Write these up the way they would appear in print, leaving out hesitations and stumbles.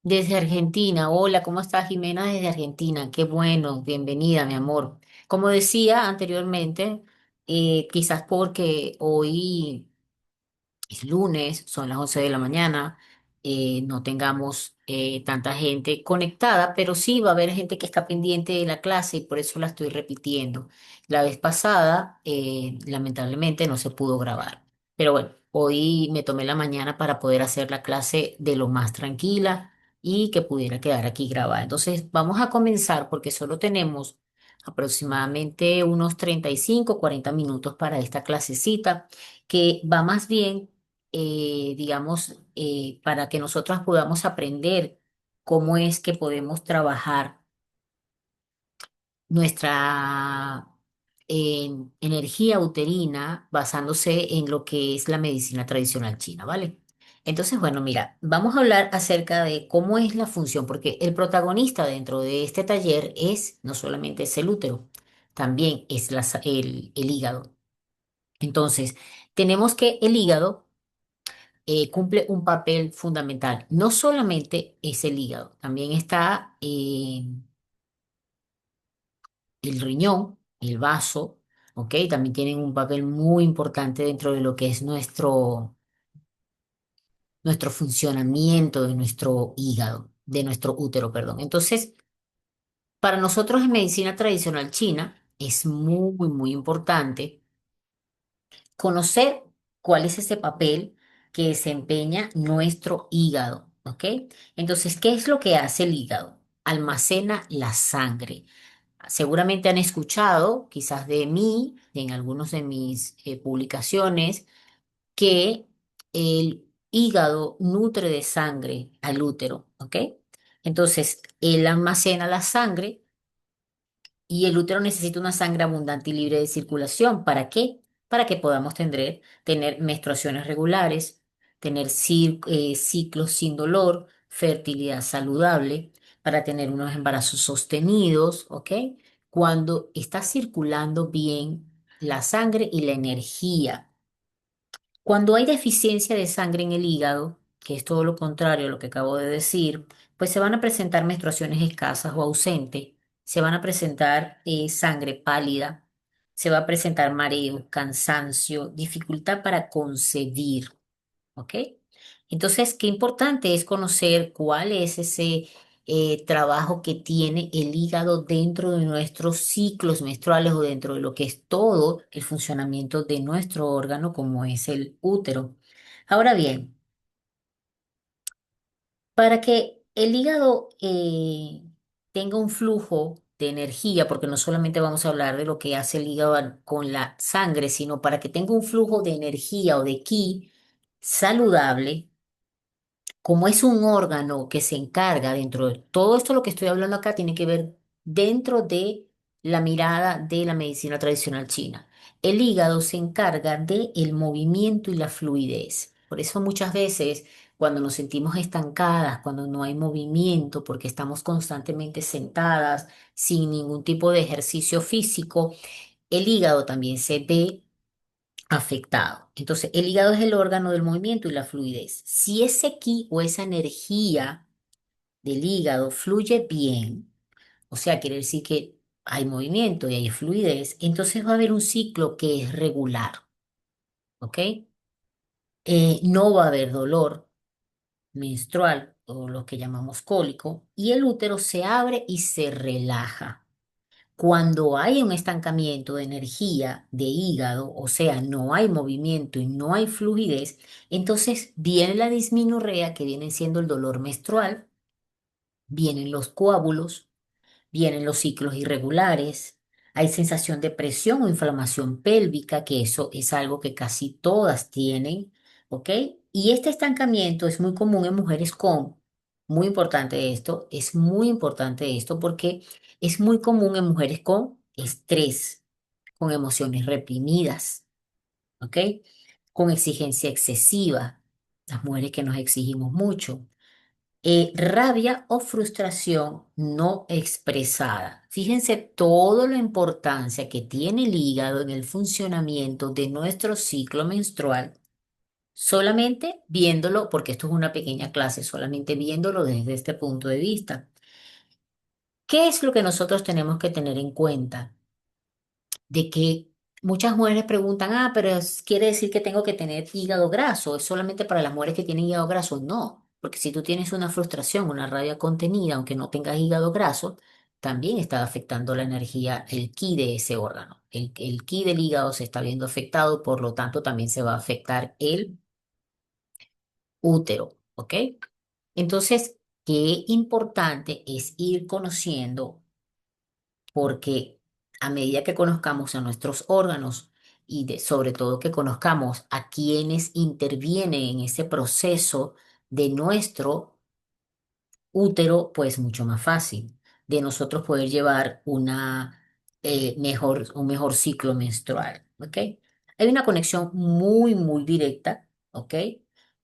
Desde Argentina. Hola, ¿cómo estás, Jimena? Desde Argentina. Qué bueno, bienvenida, mi amor. Como decía anteriormente, quizás porque hoy es lunes, son las 11 de la mañana, no tengamos tanta gente conectada, pero sí va a haber gente que está pendiente de la clase y por eso la estoy repitiendo. La vez pasada, lamentablemente, no se pudo grabar, pero bueno, hoy me tomé la mañana para poder hacer la clase de lo más tranquila y que pudiera quedar aquí grabada. Entonces, vamos a comenzar porque solo tenemos aproximadamente unos 35, 40 minutos para esta clasecita que va más bien digamos, para que nosotras podamos aprender cómo es que podemos trabajar nuestra energía uterina basándose en lo que es la medicina tradicional china, ¿vale? Entonces, bueno, mira, vamos a hablar acerca de cómo es la función, porque el protagonista dentro de este taller es no solamente es el útero, también es el hígado. Entonces, tenemos que el hígado cumple un papel fundamental. No solamente es el hígado, también está el riñón, el vaso, ¿ok? También tienen un papel muy importante dentro de lo que es nuestro funcionamiento de nuestro hígado, de nuestro útero, perdón. Entonces, para nosotros en medicina tradicional china es muy, muy importante conocer cuál es ese papel que desempeña nuestro hígado, ¿ok? Entonces, ¿qué es lo que hace el hígado? Almacena la sangre. Seguramente han escuchado, quizás de mí, en algunas de mis publicaciones, que el hígado nutre de sangre al útero, ¿ok? Entonces, él almacena la sangre y el útero necesita una sangre abundante y libre de circulación. ¿Para qué? Para que podamos tener menstruaciones regulares, tener ciclos sin dolor, fertilidad saludable, para tener unos embarazos sostenidos, ¿ok? Cuando está circulando bien la sangre y la energía. Cuando hay deficiencia de sangre en el hígado, que es todo lo contrario a lo que acabo de decir, pues se van a presentar menstruaciones escasas o ausentes, se van a presentar sangre pálida, se va a presentar mareo, cansancio, dificultad para concebir. ¿Ok? Entonces, qué importante es conocer cuál es ese trabajo que tiene el hígado dentro de nuestros ciclos menstruales o dentro de lo que es todo el funcionamiento de nuestro órgano como es el útero. Ahora bien, para que el hígado tenga un flujo de energía, porque no solamente vamos a hablar de lo que hace el hígado con la sangre, sino para que tenga un flujo de energía o de ki saludable, como es un órgano que se encarga dentro de todo esto, lo que estoy hablando acá tiene que ver dentro de la mirada de la medicina tradicional china. El hígado se encarga de el movimiento y la fluidez. Por eso muchas veces cuando nos sentimos estancadas, cuando no hay movimiento, porque estamos constantemente sentadas sin ningún tipo de ejercicio físico, el hígado también se ve afectado. Entonces, el hígado es el órgano del movimiento y la fluidez. Si ese ki o esa energía del hígado fluye bien, o sea, quiere decir que hay movimiento y hay fluidez, entonces va a haber un ciclo que es regular, ¿ok? No va a haber dolor menstrual o lo que llamamos cólico y el útero se abre y se relaja. Cuando hay un estancamiento de energía de hígado, o sea, no hay movimiento y no hay fluidez, entonces viene la disminorrea, que viene siendo el dolor menstrual, vienen los coágulos, vienen los ciclos irregulares, hay sensación de presión o inflamación pélvica, que eso es algo que casi todas tienen, ¿ok? Y este estancamiento es muy común en mujeres muy importante esto, es muy importante esto porque es muy común en mujeres con estrés, con emociones reprimidas, ¿ok? Con exigencia excesiva, las mujeres que nos exigimos mucho, rabia o frustración no expresada. Fíjense toda la importancia que tiene el hígado en el funcionamiento de nuestro ciclo menstrual, solamente viéndolo, porque esto es una pequeña clase, solamente viéndolo desde este punto de vista. ¿Qué es lo que nosotros tenemos que tener en cuenta? De que muchas mujeres preguntan, pero quiere decir que tengo que tener hígado graso, ¿es solamente para las mujeres que tienen hígado graso? No, porque si tú tienes una frustración, una rabia contenida, aunque no tengas hígado graso, también está afectando la energía, el ki de ese órgano. El ki del hígado se está viendo afectado, por lo tanto también se va a afectar el útero, ¿ok? Entonces, qué importante es ir conociendo porque a medida que conozcamos a nuestros órganos y sobre todo que conozcamos a quienes intervienen en ese proceso de nuestro útero, pues mucho más fácil de nosotros poder llevar un mejor ciclo menstrual, ¿ok? Hay una conexión muy, muy directa, ¿ok?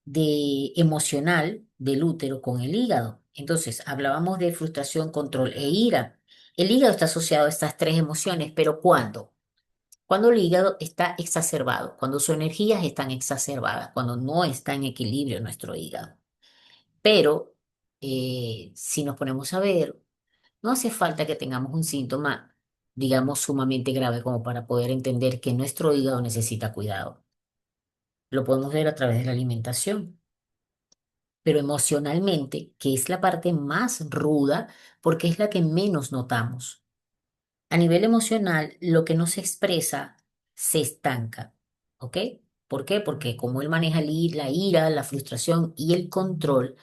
De emocional del útero con el hígado. Entonces, hablábamos de frustración, control e ira. El hígado está asociado a estas tres emociones, pero ¿cuándo? Cuando el hígado está exacerbado, cuando sus energías están exacerbadas, cuando no está en equilibrio nuestro hígado. Pero si nos ponemos a ver, no hace falta que tengamos un síntoma, digamos, sumamente grave como para poder entender que nuestro hígado necesita cuidado. Lo podemos ver a través de la alimentación, pero emocionalmente, que es la parte más ruda porque es la que menos notamos. A nivel emocional, lo que no se expresa se estanca, ¿ok? ¿Por qué? Porque como él maneja la ira, la frustración y el control,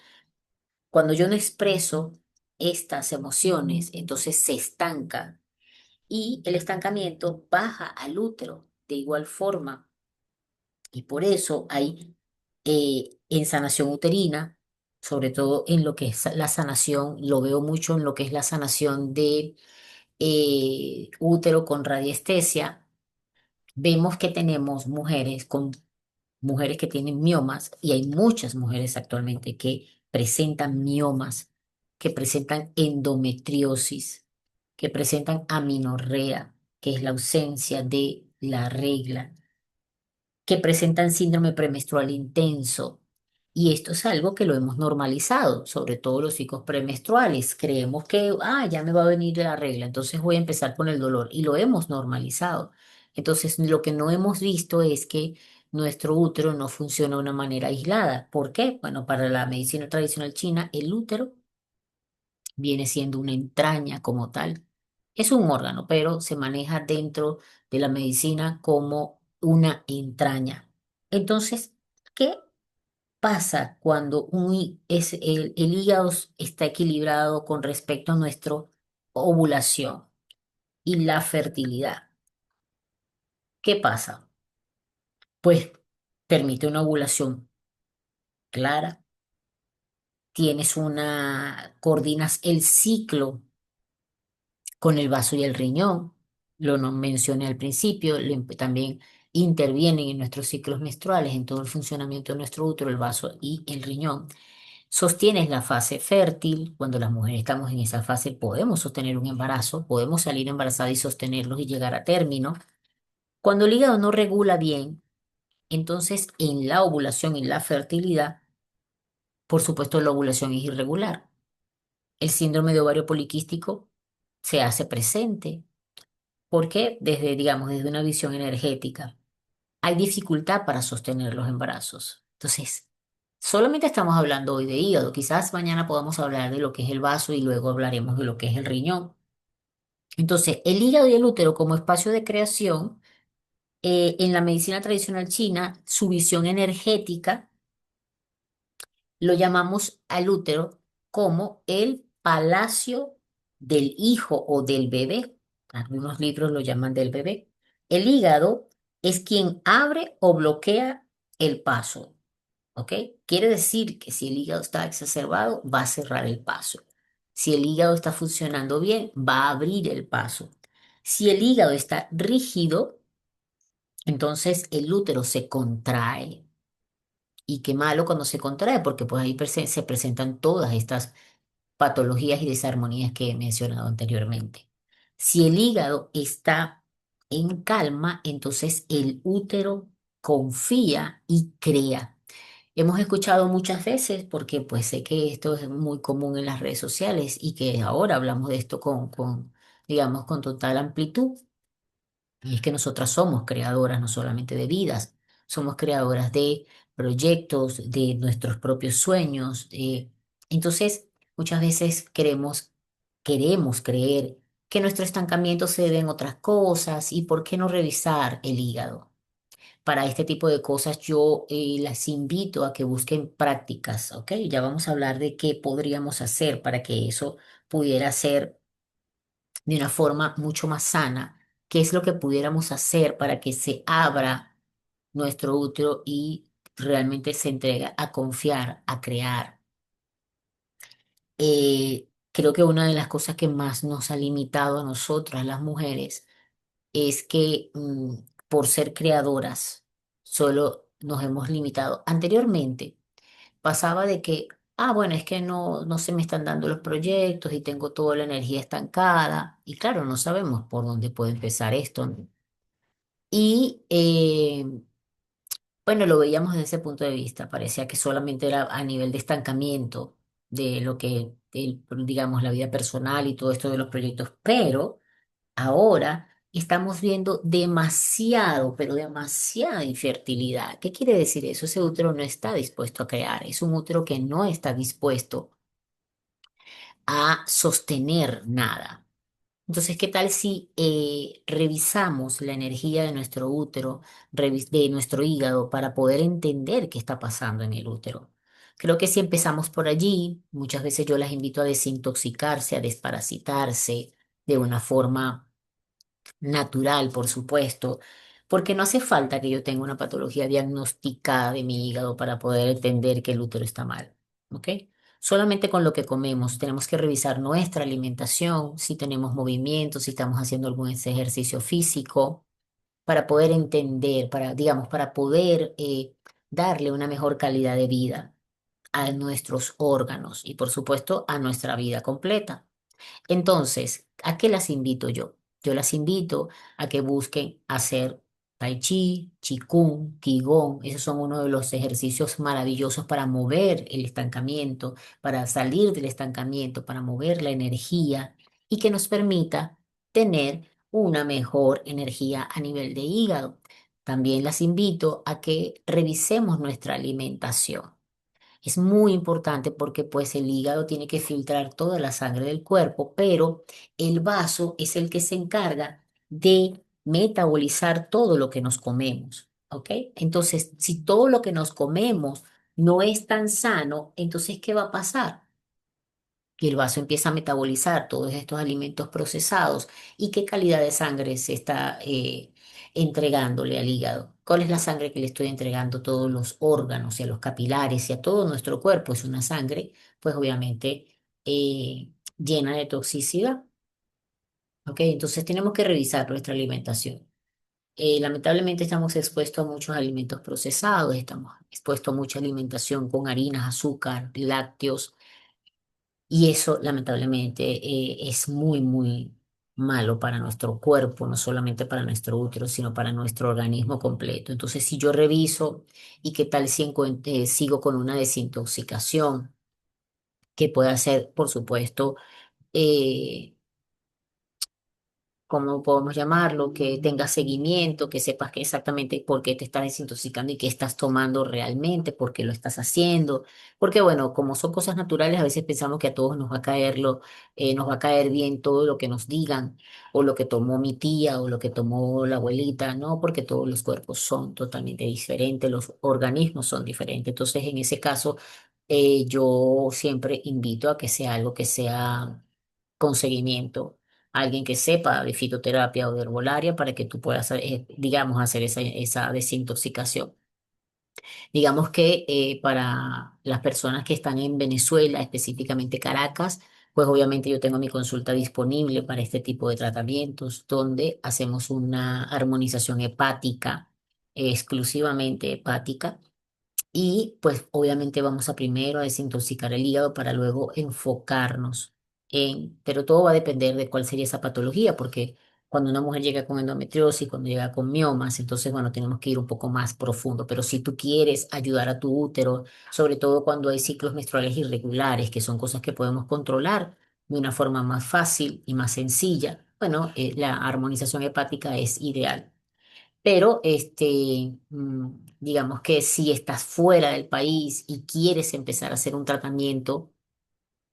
cuando yo no expreso estas emociones, entonces se estanca y el estancamiento baja al útero de igual forma. Y por eso hay en sanación uterina, sobre todo en lo que es la sanación, lo veo mucho en lo que es la sanación de útero con radiestesia, vemos que tenemos mujeres que tienen miomas, y hay muchas mujeres actualmente que presentan miomas, que presentan endometriosis, que presentan amenorrea, que es la ausencia de la regla, que presentan síndrome premenstrual intenso. Y esto es algo que lo hemos normalizado, sobre todo los ciclos premenstruales. Creemos que, ya me va a venir la regla, entonces voy a empezar con el dolor. Y lo hemos normalizado. Entonces, lo que no hemos visto es que nuestro útero no funciona de una manera aislada. ¿Por qué? Bueno, para la medicina tradicional china, el útero viene siendo una entraña como tal. Es un órgano, pero se maneja dentro de la medicina como una entraña. Entonces, ¿qué pasa cuando el hígado está equilibrado con respecto a nuestra ovulación y la fertilidad? ¿Qué pasa? Pues permite una ovulación clara, coordinas el ciclo con el vaso y el riñón. Lo no mencioné al principio, también intervienen en nuestros ciclos menstruales, en todo el funcionamiento de nuestro útero, el vaso y el riñón. Sostienes la fase fértil. Cuando las mujeres estamos en esa fase, podemos sostener un embarazo, podemos salir embarazadas y sostenerlos y llegar a término. Cuando el hígado no regula bien, entonces en la ovulación y la fertilidad, por supuesto, la ovulación es irregular. El síndrome de ovario poliquístico se hace presente. ¿Por qué? Desde una visión energética. Hay dificultad para sostener los embarazos. Entonces, solamente estamos hablando hoy de hígado. Quizás mañana podamos hablar de lo que es el vaso y luego hablaremos de lo que es el riñón. Entonces, el hígado y el útero como espacio de creación, en la medicina tradicional china, su visión energética lo llamamos al útero como el palacio del hijo o del bebé. Algunos libros lo llaman del bebé. El hígado es quien abre o bloquea el paso, ¿ok? Quiere decir que si el hígado está exacerbado, va a cerrar el paso. Si el hígado está funcionando bien, va a abrir el paso. Si el hígado está rígido, entonces el útero se contrae. Y qué malo cuando se contrae, porque pues ahí se presentan todas estas patologías y desarmonías que he mencionado anteriormente. Si el hígado está en calma, entonces el útero confía y crea. hemos escuchado muchas veces, porque pues sé que esto es muy común en las redes sociales y que ahora hablamos de esto digamos, con total amplitud. Y es que nosotras somos creadoras no solamente de vidas, somos creadoras de proyectos, de nuestros propios sueños. Entonces, muchas veces queremos creer que nuestro estancamiento se debe en otras cosas y por qué no revisar el hígado. Para este tipo de cosas yo las invito a que busquen prácticas, ¿ok? Ya vamos a hablar de qué podríamos hacer para que eso pudiera ser de una forma mucho más sana. ¿Qué es lo que pudiéramos hacer para que se abra nuestro útero y realmente se entregue a confiar, a crear? Creo que una de las cosas que más nos ha limitado a nosotras, las mujeres, es que por ser creadoras, solo nos hemos limitado. Anteriormente pasaba de que, bueno, es que no se me están dando los proyectos y tengo toda la energía estancada. Y claro, no sabemos por dónde puede empezar esto, ¿no? Y bueno, lo veíamos desde ese punto de vista. Parecía que solamente era a nivel de estancamiento de lo que, digamos, la vida personal y todo esto de los proyectos. Pero ahora estamos viendo demasiado, pero demasiada infertilidad. ¿Qué quiere decir eso? Ese útero no está dispuesto a crear, es un útero que no está dispuesto a sostener nada. Entonces, ¿qué tal si revisamos la energía de nuestro útero, de nuestro hígado, para poder entender qué está pasando en el útero? Creo que si empezamos por allí, muchas veces yo las invito a desintoxicarse, a desparasitarse de una forma natural, por supuesto, porque no hace falta que yo tenga una patología diagnosticada de mi hígado para poder entender que el útero está mal, ¿ok? Solamente con lo que comemos tenemos que revisar nuestra alimentación, si tenemos movimiento, si estamos haciendo algún ejercicio físico, para poder entender, digamos, para poder darle una mejor calidad de vida a nuestros órganos y, por supuesto, a nuestra vida completa. Entonces, ¿a qué las invito yo? Yo las invito a que busquen hacer Tai Chi, Qigong, Qigong. Esos son uno de los ejercicios maravillosos para mover el estancamiento, para salir del estancamiento, para mover la energía y que nos permita tener una mejor energía a nivel de hígado. También las invito a que revisemos nuestra alimentación. Es muy importante porque pues el hígado tiene que filtrar toda la sangre del cuerpo, pero el vaso es el que se encarga de metabolizar todo lo que nos comemos, ¿ok? Entonces, si todo lo que nos comemos no es tan sano, entonces, ¿qué va a pasar? Que el vaso empieza a metabolizar todos estos alimentos procesados y qué calidad de sangre se está entregándole al hígado. ¿Cuál es la sangre que le estoy entregando a todos los órganos y a los capilares y a todo nuestro cuerpo? Es una sangre, pues obviamente llena de toxicidad. ¿Ok? Entonces tenemos que revisar nuestra alimentación. Lamentablemente estamos expuestos a muchos alimentos procesados, estamos expuestos a mucha alimentación con harinas, azúcar, lácteos. Y eso, lamentablemente, es muy, muy malo para nuestro cuerpo, no solamente para nuestro útero, sino para nuestro organismo completo. Entonces, si yo reviso y qué tal si sigo con una desintoxicación, que puede hacer, por supuesto, eh, ¿cómo podemos llamarlo? Que tengas seguimiento, que sepas que exactamente por qué te estás desintoxicando y qué estás tomando realmente, por qué lo estás haciendo. Porque bueno, como son cosas naturales, a veces pensamos que a todos nos va a nos va a caer bien todo lo que nos digan, o lo que tomó mi tía, o lo que tomó la abuelita, no, porque todos los cuerpos son totalmente diferentes, los organismos son diferentes. Entonces, en ese caso, yo siempre invito a que sea algo que sea con seguimiento, alguien que sepa de fitoterapia o de herbolaria para que tú puedas, digamos, hacer esa desintoxicación. Digamos que para las personas que están en Venezuela, específicamente Caracas, pues obviamente yo tengo mi consulta disponible para este tipo de tratamientos, donde hacemos una armonización hepática, exclusivamente hepática y pues obviamente vamos a primero a desintoxicar el hígado para luego enfocarnos pero todo va a depender de cuál sería esa patología, porque cuando una mujer llega con endometriosis, cuando llega con miomas, entonces, bueno, tenemos que ir un poco más profundo. Pero si tú quieres ayudar a tu útero, sobre todo cuando hay ciclos menstruales irregulares, que son cosas que podemos controlar de una forma más fácil y más sencilla, bueno, la armonización hepática es ideal. Pero digamos que si estás fuera del país y quieres empezar a hacer un tratamiento,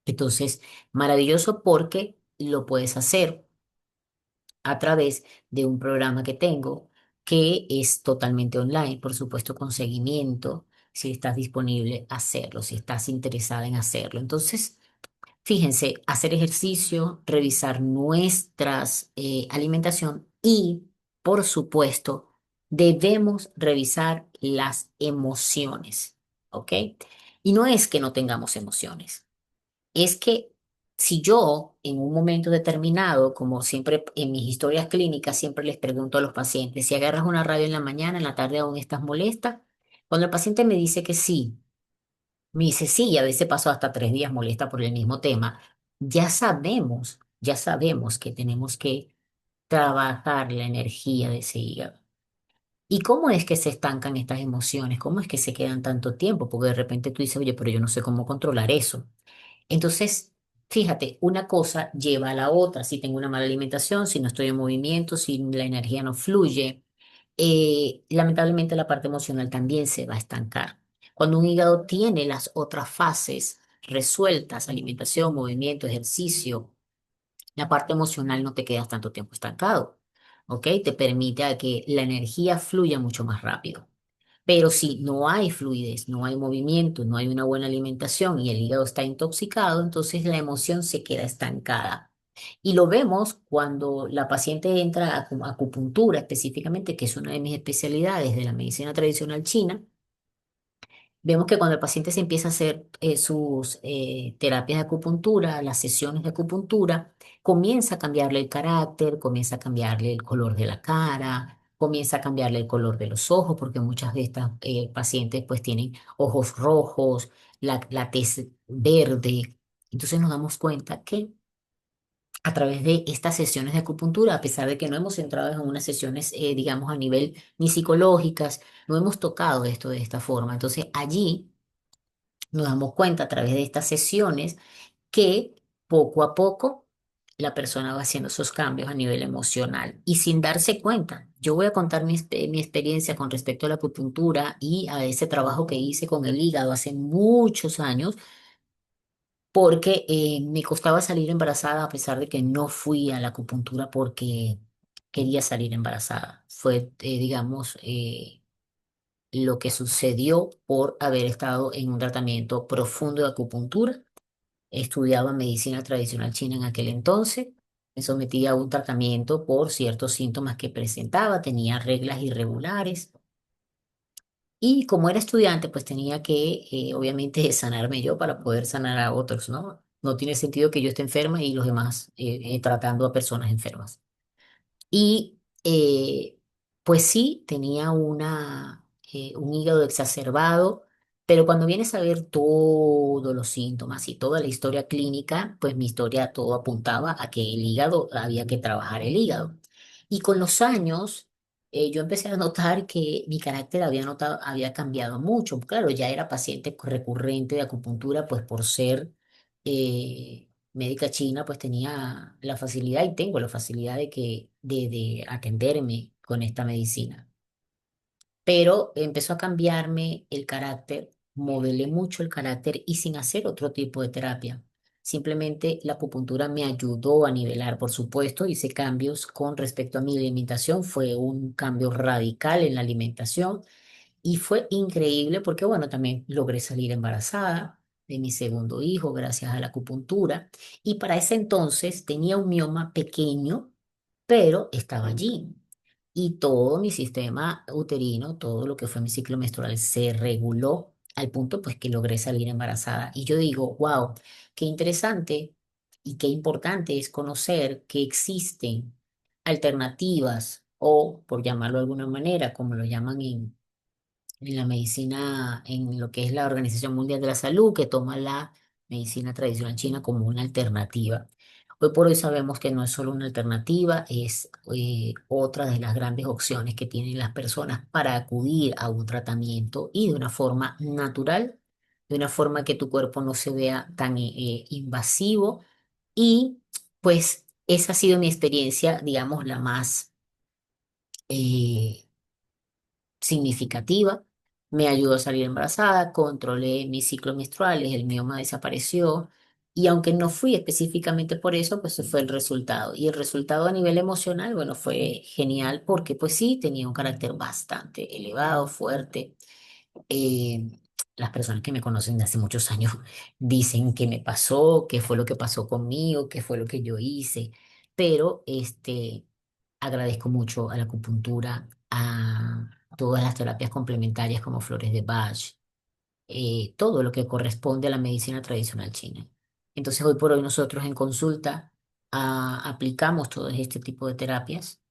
entonces maravilloso porque lo puedes hacer a través de un programa que tengo que es totalmente online, por supuesto con seguimiento, si estás disponible a hacerlo, si estás interesada en hacerlo. Entonces, fíjense, hacer ejercicio, revisar nuestras alimentación y, por supuesto, debemos revisar las emociones, ¿ok? Y no es que no tengamos emociones, es que si yo en un momento determinado, como siempre en mis historias clínicas, siempre les pregunto a los pacientes, si agarras una radio en la mañana, en la tarde aún estás molesta, cuando el paciente me dice que sí, me dice, sí, y a veces paso hasta 3 días molesta por el mismo tema. Ya sabemos que tenemos que trabajar la energía de ese hígado. ¿Y cómo es que se estancan estas emociones? ¿Cómo es que se quedan tanto tiempo? Porque de repente tú dices, oye, pero yo no sé cómo controlar eso. Entonces, fíjate, una cosa lleva a la otra. Si tengo una mala alimentación, si no estoy en movimiento, si la energía no fluye, lamentablemente la parte emocional también se va a estancar. Cuando un hígado tiene las otras fases resueltas, alimentación, movimiento, ejercicio, la parte emocional no te quedas tanto tiempo estancado, ¿ok? Te permite a que la energía fluya mucho más rápido. Pero si no hay fluidez, no hay movimiento, no hay una buena alimentación y el hígado está intoxicado, entonces la emoción se queda estancada. Y lo vemos cuando la paciente entra a acupuntura específicamente, que es una de mis especialidades de la medicina tradicional china. Vemos que cuando el paciente se empieza a hacer sus terapias de acupuntura, las sesiones de acupuntura, comienza a cambiarle el carácter, comienza a cambiarle el color de la cara, comienza a cambiarle el color de los ojos, porque muchas de estas pacientes pues tienen ojos rojos, la tez verde. Entonces nos damos cuenta que a través de estas sesiones de acupuntura, a pesar de que no hemos entrado en unas sesiones, digamos, a nivel ni psicológicas, no hemos tocado esto de esta forma. Entonces allí nos damos cuenta a través de estas sesiones que poco a poco la persona va haciendo esos cambios a nivel emocional y sin darse cuenta. Yo voy a contar mi experiencia con respecto a la acupuntura y a ese trabajo que hice con el hígado hace muchos años, porque me costaba salir embarazada a pesar de que no fui a la acupuntura porque quería salir embarazada. Fue, digamos, lo que sucedió por haber estado en un tratamiento profundo de acupuntura. Estudiaba medicina tradicional china en aquel entonces. Me sometí a un tratamiento por ciertos síntomas que presentaba. Tenía reglas irregulares. Y como era estudiante, pues tenía que, obviamente, sanarme yo para poder sanar a otros, ¿no? No tiene sentido que yo esté enferma y los demás tratando a personas enfermas. Y pues sí, tenía un hígado exacerbado, pero cuando vienes a ver todos los síntomas y toda la historia clínica, pues mi historia todo apuntaba a que el hígado, había que trabajar el hígado. Y con los años, yo empecé a notar que mi carácter había cambiado mucho. Claro, ya era paciente recurrente de acupuntura, pues por ser médica china, pues tenía la facilidad y tengo la facilidad de atenderme con esta medicina. Pero empezó a cambiarme el carácter, modelé mucho el carácter y sin hacer otro tipo de terapia. Simplemente la acupuntura me ayudó a nivelar, por supuesto, hice cambios con respecto a mi alimentación, fue un cambio radical en la alimentación y fue increíble porque, bueno, también logré salir embarazada de mi segundo hijo gracias a la acupuntura. Y para ese entonces tenía un mioma pequeño, pero estaba allí. Y todo mi sistema uterino, todo lo que fue mi ciclo menstrual se reguló al punto pues que logré salir embarazada. Y yo digo, wow, qué interesante y qué importante es conocer que existen alternativas o, por llamarlo de alguna manera, como lo llaman en la medicina, en lo que es la Organización Mundial de la Salud, que toma la medicina tradicional china como una alternativa. Hoy por hoy sabemos que no es solo una alternativa, es otra de las grandes opciones que tienen las personas para acudir a un tratamiento y de una forma natural, de una forma que tu cuerpo no se vea tan invasivo. Y pues esa ha sido mi experiencia, digamos, la más eh, significativa. Me ayudó a salir embarazada, controlé mis ciclos menstruales, el mioma desapareció. Y aunque no fui específicamente por eso, pues ese fue el resultado. Y el resultado a nivel emocional, bueno, fue genial porque pues sí, tenía un carácter bastante elevado, fuerte. Eh, las personas que me conocen de hace muchos años dicen qué me pasó, qué fue lo que pasó conmigo, qué fue lo que yo hice. Pero agradezco mucho a la acupuntura, a todas las terapias complementarias como flores de Bach, todo lo que corresponde a la medicina tradicional china. Entonces, hoy por hoy nosotros en consulta aplicamos todo este tipo de terapias.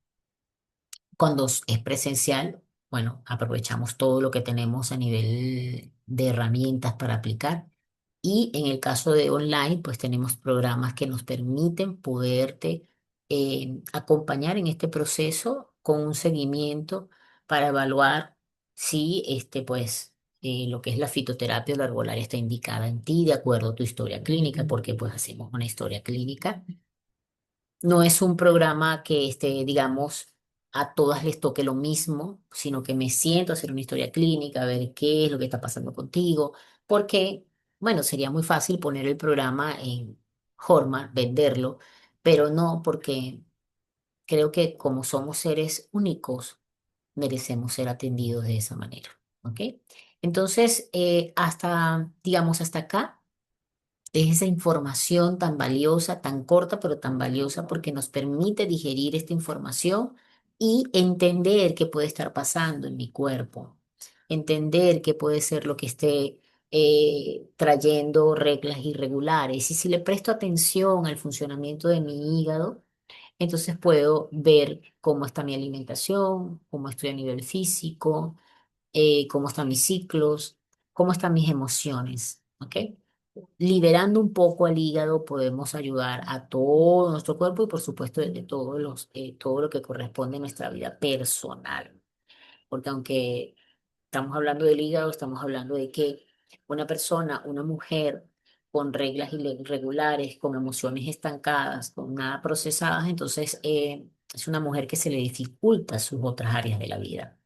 Cuando es presencial, bueno, aprovechamos todo lo que tenemos a nivel de herramientas para aplicar. Y en el caso de online, pues tenemos programas que nos permiten poderte acompañar en este proceso con un seguimiento para evaluar si pues, lo que es la fitoterapia o la herbolaria está indicada en ti de acuerdo a tu historia clínica, porque pues hacemos una historia clínica. No es un programa que, digamos, a todas les toque lo mismo, sino que me siento a hacer una historia clínica, a ver qué es lo que está pasando contigo, porque, bueno, sería muy fácil poner el programa en Horma, venderlo, pero no, porque creo que como somos seres únicos, merecemos ser atendidos de esa manera, ¿ok? Entonces, digamos, hasta acá es esa información tan valiosa, tan corta, pero tan valiosa porque nos permite digerir esta información y entender qué puede estar pasando en mi cuerpo, entender qué puede ser lo que esté trayendo reglas irregulares. Y si le presto atención al funcionamiento de mi hígado, entonces puedo ver cómo está mi alimentación, cómo estoy a nivel físico, cómo están mis ciclos, cómo están mis emociones, ¿ok? Liberando un poco al hígado podemos ayudar a todo nuestro cuerpo y por supuesto de todo lo que corresponde a nuestra vida personal. Porque aunque estamos hablando del hígado, estamos hablando de que una persona, una mujer con reglas irregulares, con emociones estancadas, con nada procesadas, entonces es una mujer que se le dificulta sus otras áreas de la vida.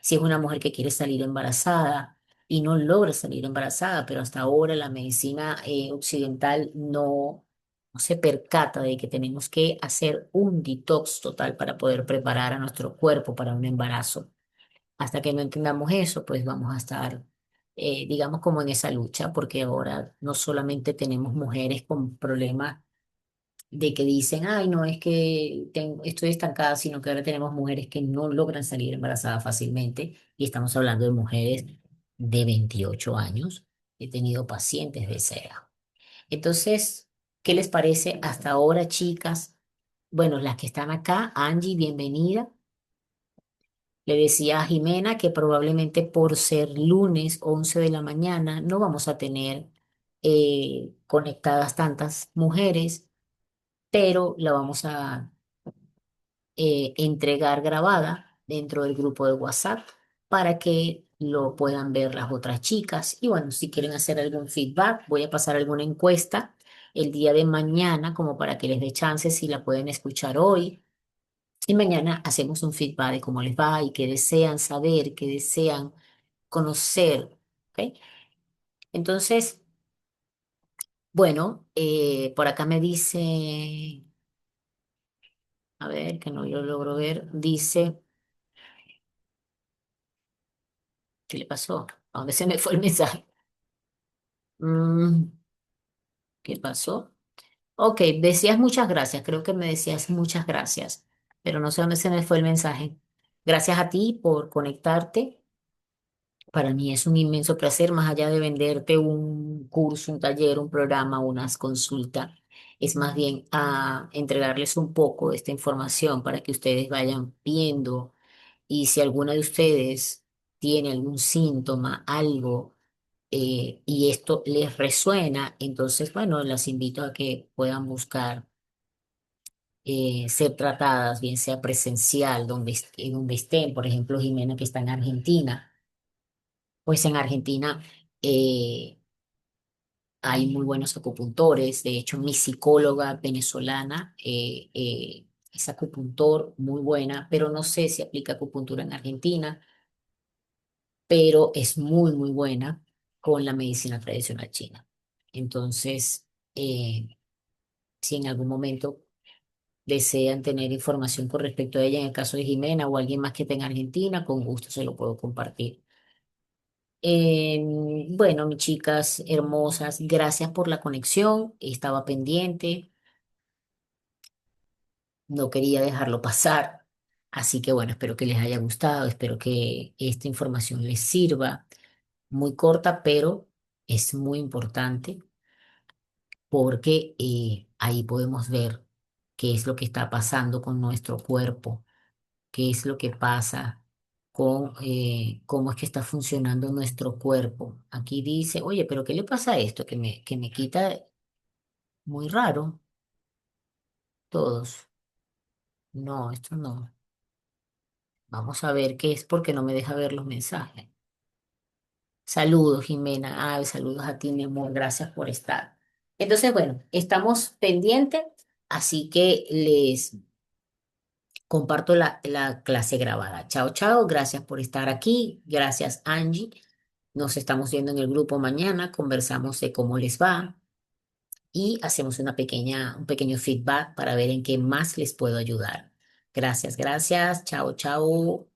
Si es una mujer que quiere salir embarazada y no logra salir embarazada, pero hasta ahora la medicina occidental no se percata de que tenemos que hacer un detox total para poder preparar a nuestro cuerpo para un embarazo. Hasta que no entendamos eso, pues vamos a estar, digamos, como en esa lucha, porque ahora no solamente tenemos mujeres con problemas de que dicen, ay, no es que estoy estancada, sino que ahora tenemos mujeres que no logran salir embarazadas fácilmente y estamos hablando de mujeres de 28 años. He tenido pacientes de esa edad. Entonces, ¿qué les parece hasta ahora, chicas? Bueno, las que están acá, Angie, bienvenida. Le decía a Jimena que probablemente por ser lunes 11 de la mañana no vamos a tener conectadas tantas mujeres, pero la vamos a entregar grabada dentro del grupo de WhatsApp para que lo puedan ver las otras chicas. Y bueno, si quieren hacer algún feedback, voy a pasar alguna encuesta el día de mañana como para que les dé chance si la pueden escuchar hoy. Y mañana hacemos un feedback de cómo les va y qué desean saber, qué desean conocer. ¿Ok? Entonces, bueno, por acá me dice, a ver, que no lo logro ver, dice... ¿Qué le pasó? ¿A dónde se me fue el mensaje? Mm, ¿Qué pasó? Ok, decías muchas gracias, creo que me decías muchas gracias, pero no sé dónde se me fue el mensaje. Gracias a ti por conectarte. Para mí es un inmenso placer, más allá de venderte un curso, un taller, un programa, unas consultas, es más bien a entregarles un poco de esta información para que ustedes vayan viendo y si alguna de ustedes tiene algún síntoma, algo y esto les resuena, entonces, bueno, las invito a que puedan buscar. ser tratadas, bien sea presencial, donde estén, por ejemplo, Jimena que está en Argentina, pues en Argentina hay muy buenos acupuntores. De hecho, mi psicóloga venezolana es acupuntor muy buena, pero no sé si aplica acupuntura en Argentina, pero es muy, muy buena con la medicina tradicional china. Entonces, si en algún momento desean tener información con respecto a ella, en el caso de Jimena o alguien más que esté en Argentina, con gusto se lo puedo compartir. Bueno, mis chicas hermosas, gracias por la conexión. Estaba pendiente, no quería dejarlo pasar. Así que bueno, espero que les haya gustado, espero que esta información les sirva. Muy corta, pero es muy importante porque ahí podemos ver qué es lo que está pasando con nuestro cuerpo, qué es lo que pasa con cómo es que está funcionando nuestro cuerpo. Aquí dice, oye, pero ¿qué le pasa a esto? Que me quita muy raro todos. No, esto no. Vamos a ver qué es porque no me deja ver los mensajes. Saludos, Jimena. Ay, saludos a ti, mi amor. Gracias por estar. Entonces, bueno, estamos pendientes, así que les comparto la clase grabada. Chao, chao. Gracias por estar aquí. Gracias, Angie. Nos estamos viendo en el grupo mañana. Conversamos de cómo les va y hacemos un pequeño feedback para ver en qué más les puedo ayudar. Gracias, gracias. Chao, chao.